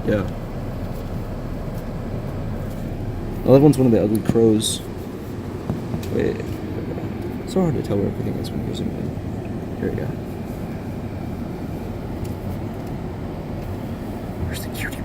Yeah. Another one's one of the ugly crows. Wait. It's so hard to tell where everything is when you're zooming in. Here we go. Where's the cutie